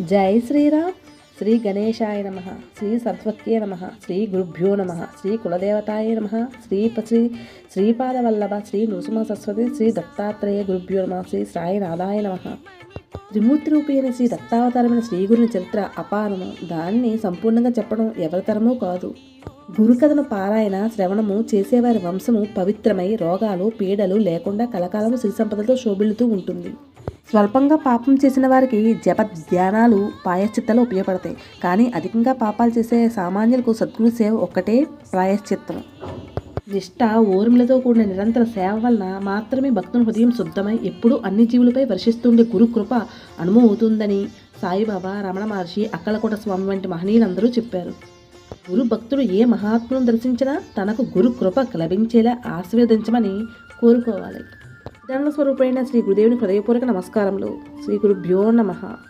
జై శ్రీరామ్. శ్రీ గణేశాయ నమ. శ్రీ సరస్వత్యే నమ. శ్రీ గురుభ్యో నమ. శ్రీ కులదేవతాయ నమ. శ్రీపాదవల్లభ శ్రీ నృసింహ సరస్వతి శ్రీ దత్తాత్రేయ గురుభ్యో నమ. శ్రీ సాయినాథాయ నమ. త్రిమూర్తి రూపి అయిన శ్రీ దత్తావతారమైన శ్రీగురుని చరిత్ర అపారము. దాన్ని సంపూర్ణంగా చెప్పడం ఎవరితరమూ కాదు. గురుకథను పారాయణ శ్రవణము చేసేవారి వంశము పవిత్రమై రోగాలు పీడలు లేకుండా కలకాలము శ్రీ సంపదలతో శోభిల్లుతూ ఉంటుంది. స్వల్పంగా పాపం చేసిన వారికి జప ధ్యానాలు ప్రాయశ్చిత్తాలు ఉపయోగపడతాయి. కానీ అధికంగా పాపాలు చేసే సామాన్యులకు సద్గురు సేవ ఒక్కటే ప్రాయశ్చిత్తం. నిష్ఠ ఓర్మిలతో కూడిన నిరంతర సేవ వలన మాత్రమే భక్తుని హృదయం శుద్ధమై ఎప్పుడూ అన్ని జీవులపై వర్షిస్తుండే గురు కృప అనుమవుతుందని సాయిబాబా, రమణ మహర్షి, అక్కలకోట స్వామి వంటి మహనీయులందరూ చెప్పారు. గురు భక్తుడు ఏ మహాత్ములను దర్శించినా తనకు గురు కృప లభించేలా ఆశీర్వదించమని కోరుకోవాలి. జ్ఞాన స్వరూపైన శ్రీ గురుదేవుని హృదయపూర్వక నమస్కారములు. శ్రీ గురుభ్యో నమః.